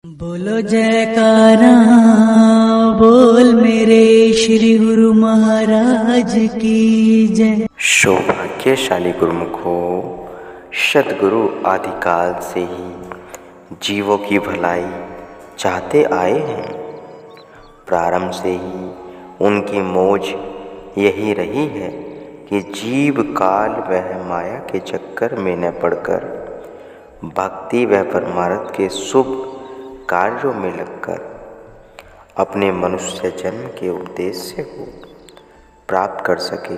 बोलो जयकारा बोल मेरे श्री गुरु महाराज की जय। सौभाग्यशाली गुरुमुखों, सद्गुरु आदिकाल से ही जीवों की भलाई चाहते आए हैं। प्रारंभ से ही उनकी मौज यही रही है कि जीव काल वह माया के चक्कर में न पड़कर भक्ति व परमार्थ के शुभ कार्यों में लगकर अपने मनुष्य जन्म के उद्देश्य को प्राप्त कर सके।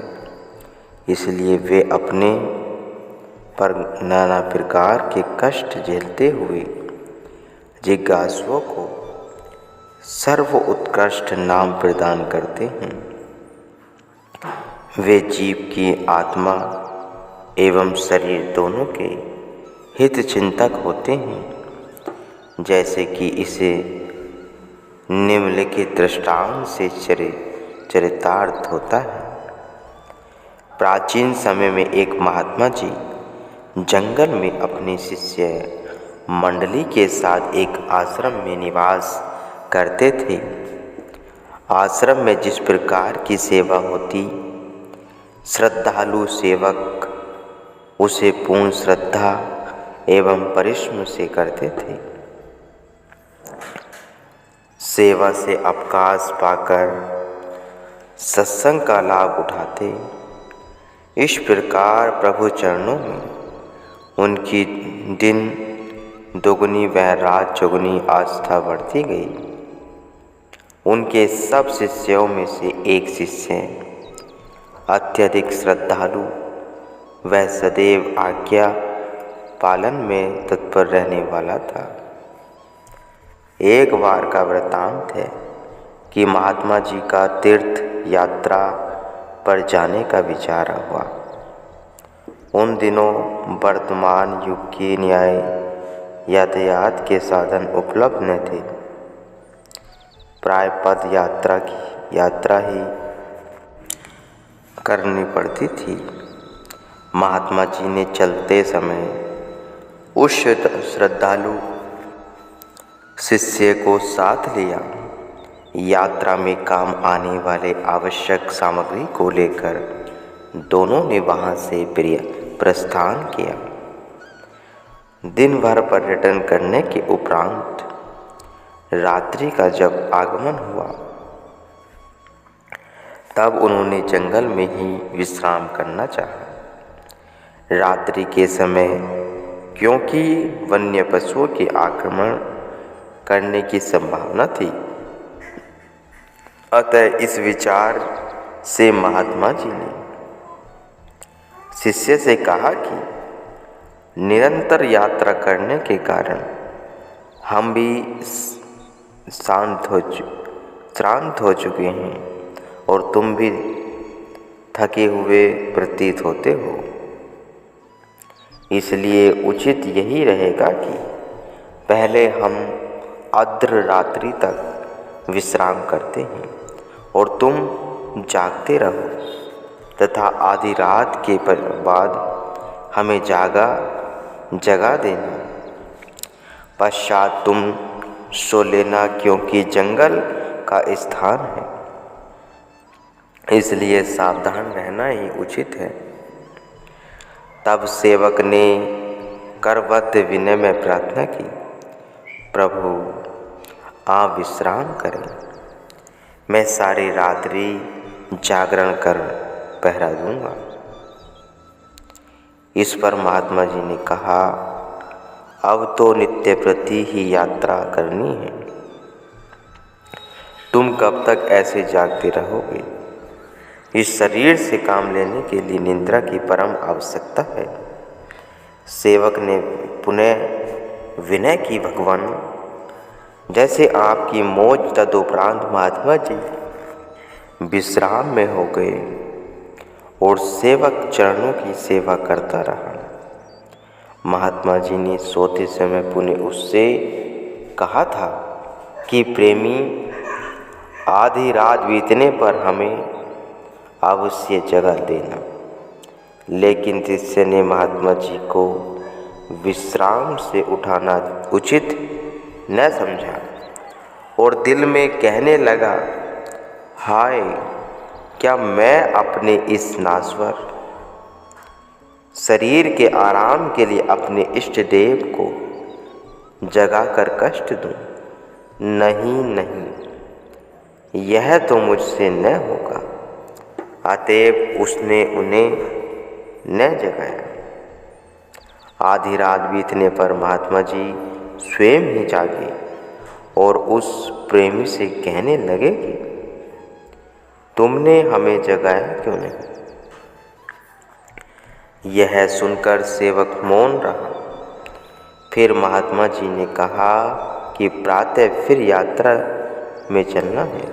इसलिए वे अपने पर नाना प्रकार के कष्ट झेलते हुए जिज्ञासुओं को सर्व उत्कृष्ट नाम प्रदान करते हैं। वे जीव की आत्मा एवं शरीर दोनों के हित चिंतक होते हैं, जैसे कि इसे निम्नलिखित दृष्टांत से चरितार्थ होता है। प्राचीन समय में एक महात्मा जी जंगल में अपने शिष्य मंडली के साथ एक आश्रम में निवास करते थे। आश्रम में जिस प्रकार की सेवा होती, श्रद्धालु सेवक उसे पूर्ण श्रद्धा एवं परिश्रम से करते थे। सेवा से अवकाश पाकर सत्संग का लाभ उठाते। इस प्रकार प्रभु चरणों में उनकी दिन दोगुनी व रात चौगुनी आस्था बढ़ती गई। उनके सब शिष्यों में से एक शिष्य अत्यधिक श्रद्धालु व सदैव आज्ञा पालन में तत्पर रहने वाला था। एक बार का वृतांत है कि महात्मा जी का तीर्थ यात्रा पर जाने का विचार हुआ। उन दिनों वर्तमान युग के न्याय यातायात के साधन उपलब्ध न थे। प्राय पद यात्रा ही करनी पड़ती थी। महात्मा जी ने चलते समय उस श्रद्धालु शिष्य को साथ लिया। यात्रा में काम आने वाले आवश्यक सामग्री को लेकर दोनों ने वहाँ से प्रस्थान किया। दिन भर पर्यटन करने के उपरांत रात्रि का जब आगमन हुआ, तब उन्होंने जंगल में ही विश्राम करना चाहा। रात्रि के समय क्योंकि वन्य पशुओं के आक्रमण करने की संभावना थी, अतः इस विचार से महात्मा जी ने शिष्य से कहा कि निरंतर यात्रा करने के कारण हम भी श्रांत हो चुके हैं और तुम भी थके हुए प्रतीत होते हो। इसलिए उचित यही रहेगा कि पहले हम अर्ध रात्रि तक विश्राम करते हैं और तुम जागते रहो तथा आधी रात के बाद हमें जगा देना। पश्चात तुम सो लेना, क्योंकि जंगल का स्थान है, इसलिए सावधान रहना ही उचित है। तब सेवक ने करबद्ध विनय में प्रार्थना की, प्रभु आप विश्राम करें, मैं सारी रात्रि जागरण कर पहरा दूंगा। इस पर महात्मा जी ने कहा, अब तो नित्य प्रति ही यात्रा करनी है, तुम कब तक ऐसे जागते रहोगे? इस शरीर से काम लेने के लिए निद्रा की परम आवश्यकता है। सेवक ने पुनः विनय की, भगवान जैसे आपकी मौज तदुपरांत महात्मा जी विश्राम में हो गए और सेवक चरणों की सेवा करता रहा। महात्मा जी ने सोते समय पुनः उससे कहा था कि प्रेमी, आधी रात बीतने पर हमें अवश्य जगा देना। लेकिन शिष्य ने महात्मा जी को विश्राम से उठाना उचित न समझा और दिल में कहने लगा, हाय, क्या मैं अपने इस नाश्वर शरीर के आराम के लिए अपने इष्ट देव को जगाकर कष्ट दूं? नहीं नहीं, यह तो मुझसे न होगा। अतएव उसने उन्हें न जगाया। आधी रात बीतने पर महात्मा जी स्वयं ही जागे और उस प्रेमी से कहने लगे कि तुमने हमें जगाया क्यों नहीं? यह सुनकर सेवक मौन रहा। फिर महात्मा जी ने कहा कि प्रातः फिर यात्रा में चलना है,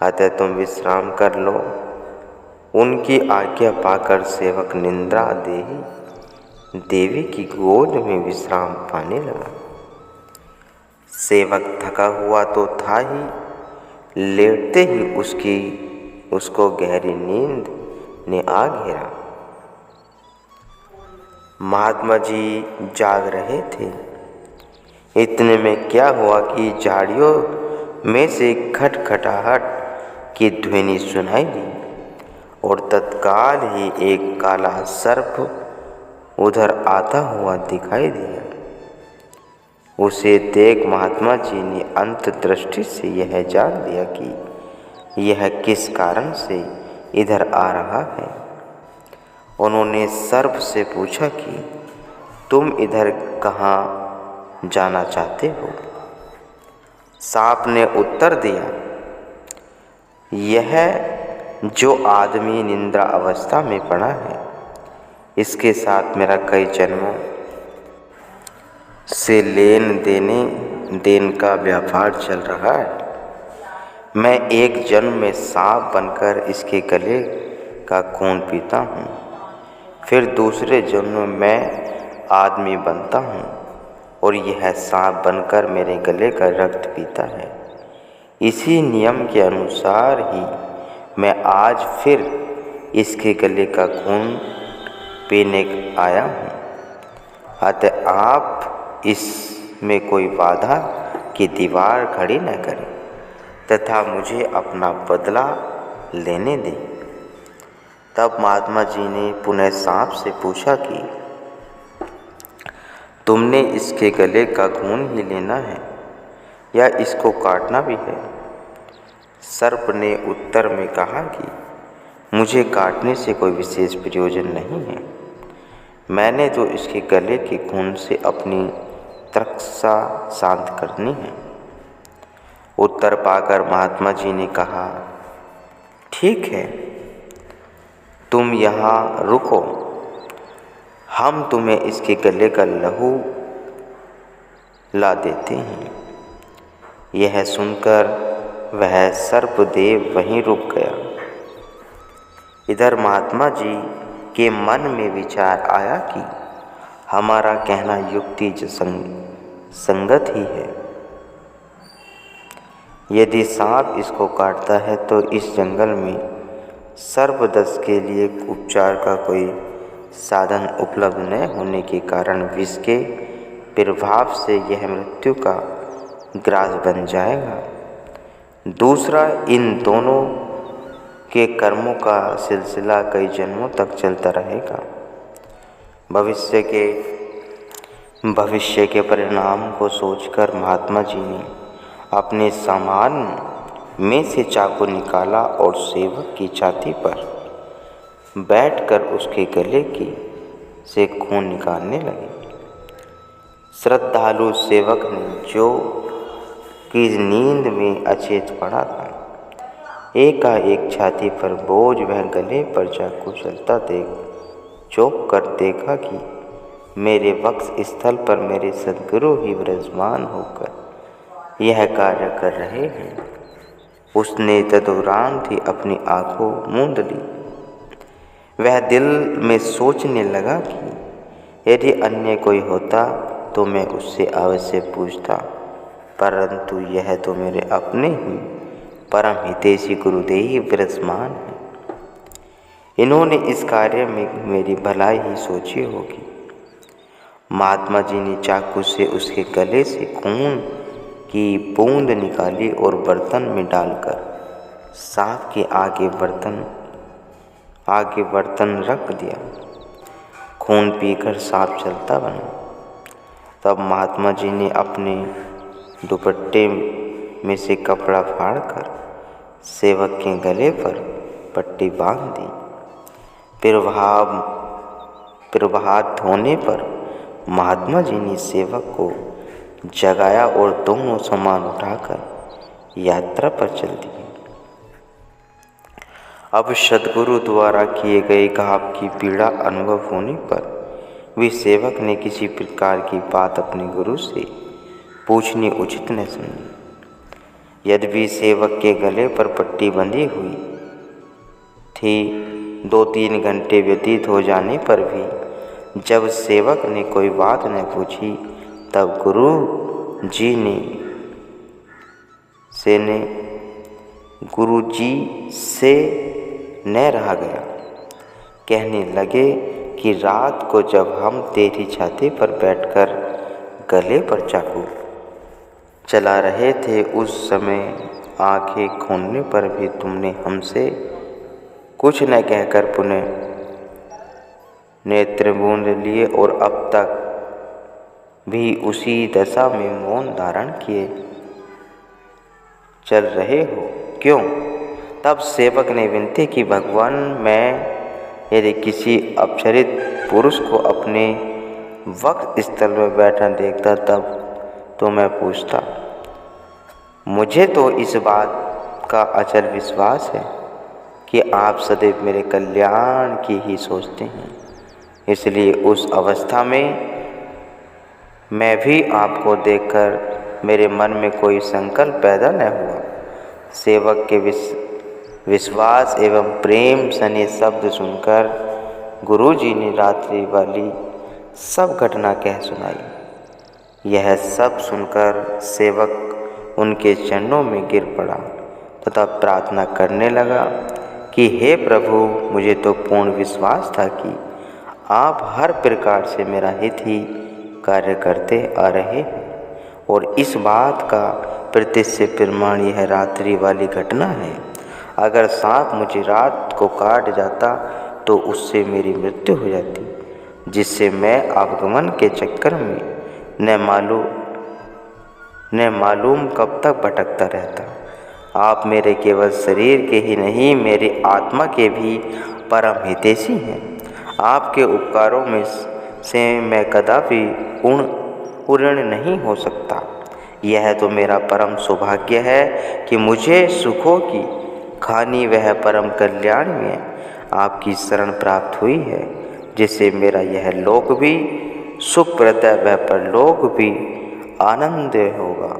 अतः तुम विश्राम कर लो। उनकी आज्ञा पाकर सेवक निद्रा देवी की गोद में विश्राम पाने लगा। सेवक थका हुआ तो था ही, लेटते ही उसको गहरी नींद ने आ घेरा। महात्मा जी जाग रहे थे। इतने में क्या हुआ कि झाड़ियों में से खटखटाहट की ध्वनि सुनाई दी और तत्काल ही एक काला सर्प उधर आता हुआ दिखाई दिया। उसे देख महात्मा जी ने अंतर्दृष्टि से यह जान लिया कि यह किस कारण से इधर आ रहा है। उन्होंने सर्प से पूछा कि तुम इधर कहाँ जाना चाहते हो? सांप ने उत्तर दिया, यह जो आदमी निद्रा अवस्था में पड़ा है, इसके साथ मेरा कई जन्मों से लेन देन का व्यापार चल रहा है। मैं एक जन्म में सांप बनकर इसके गले का खून पीता हूँ, फिर दूसरे जन्म में मैं आदमी बनता हूँ और यह सांप बनकर मेरे गले का रक्त पीता है। इसी नियम के अनुसार ही मैं आज फिर इसके गले का खून पीने आया हूँ। अतः आप इसमें कोई बाधा की दीवार खड़ी न करें तथा मुझे अपना बदला लेने दें। तब महात्मा जी ने पुनः सांप से पूछा कि तुमने इसके गले का खून ही लेना है या इसको काटना भी है? सर्प ने उत्तर में कहा कि मुझे काटने से कोई विशेष प्रयोजन नहीं है। मैंने तो इसके गले के खून से अपनी तृष्णा शांत करनी है। उत्तर पाकर महात्मा जी ने कहा, ठीक है, तुम यहाँ रुको, हम तुम्हें इसके गले का लहू ला देते हैं। यह सुनकर वह सर्पदेव वहीं रुक गया। इधर महात्मा जी के मन में विचार आया कि हमारा कहना युक्ति संगत ही है। यदि सांप इसको काटता है तो इस जंगल में सर्पदंश के लिए उपचार का कोई साधन उपलब्ध न होने के कारण विष के प्रभाव से यह मृत्यु का ग्रास बन जाएगा। दूसरा, इन दोनों के कर्मों का सिलसिला कई जन्मों तक चलता रहेगा। भविष्य के परिणाम को सोचकर महात्मा जी ने अपने सामान में से चाकू निकाला और सेवक की छाती पर बैठकर उसके गले से खून निकालने लगे। श्रद्धालु सेवक ने, जो कि नींद में अचेत पड़ा था, एकाएक छाती पर बोझ वह गले पर चाकू चलता देख चौंक कर देखा कि मेरे वक्ष स्थल पर मेरे सद्गुरु ही विराजमान होकर यह कार्य कर रहे हैं। उसने तदुपरांत ही अपनी आंखों मूंद ली। वह दिल में सोचने लगा कि यदि अन्य कोई होता तो मैं उससे अवश्य पूछता, परंतु यह तो मेरे अपने ही परम हितैषी गुरुदेव विराजमान हैं। इन्होंने इस कार्य में मेरी भलाई ही सोची होगी। महात्मा जी ने चाकू से उसके गले से खून की बूंद निकाली और बर्तन में डालकर सांप के आगे बर्तन रख दिया। खून पीकर सांप चलता बना। तब महात्मा जी ने अपने दुपट्टे में से कपड़ा फाड़कर सेवक के गले पर पट्टी बांध दी। फिर हाथ धोने पर महात्मा जी ने सेवक को जगाया और दोनों सामान उठाकर यात्रा पर चल दिए। अब सद्गुरु द्वारा किए गए घाव की पीड़ा अनुभव होने पर भी सेवक ने किसी प्रकार की बात अपने गुरु से पूछनी उचित न समझी। यद्यपि सेवक के गले पर पट्टी बंधी हुई थी, 2-3 घंटे व्यतीत हो जाने पर भी जब सेवक ने कोई बात न पूछी, तब गुरु जी से न रहा गया। कहने लगे कि रात को जब हम तेरी छाती पर बैठकर गले पर चाकू चला रहे थे, उस समय आंखें खोलने पर भी तुमने हमसे कुछ न कहकर पुनः नेत्र मूंद लिए और अब तक भी उसी दशा में मौन धारण किए चल रहे हो, क्यों? तब सेवक ने विनती की, भगवान, मैं यदि किसी अपरिचित पुरुष को अपने वक्त स्थल में बैठा देखता तब तो मैं पूछता। मुझे तो इस बात का अचल विश्वास है कि आप सदैव मेरे कल्याण की ही सोचते हैं, इसलिए उस अवस्था में मैं भी आपको देखकर मेरे मन में कोई संकल्प पैदा न हुआ। सेवक के विश्वास एवं प्रेम सने शब्द सुनकर गुरुजी ने रात्रि वाली सब घटना कह सुनाई। यह सब सुनकर सेवक उनके चरणों में गिर पड़ा तथा प्रार्थना करने लगा कि हे प्रभु, मुझे तो पूर्ण विश्वास था कि आप हर प्रकार से मेरा हित ही कार्य करते आ रहे हैं, और इस बात का प्रत्यक्ष प्रमाण यह रात्रि वाली घटना है। अगर सांप मुझे रात को काट जाता तो उससे मेरी मृत्यु हो जाती, जिससे मैं आवागमन के चक्कर में न मालूम कब तक भटकता रहता। आप मेरे केवल शरीर के ही नहीं, मेरी आत्मा के भी परम हितैषी हैं। आपके उपकारों में से मैं कदापि ऋणी नहीं हो सकता। यह तो मेरा परम सौभाग्य है कि मुझे सुखों की खानी वह परम कल्याण में आपकी शरण प्राप्त हुई है, जिससे मेरा यह लोक भी सुखप्रद व परलोक भी आनंद होगा।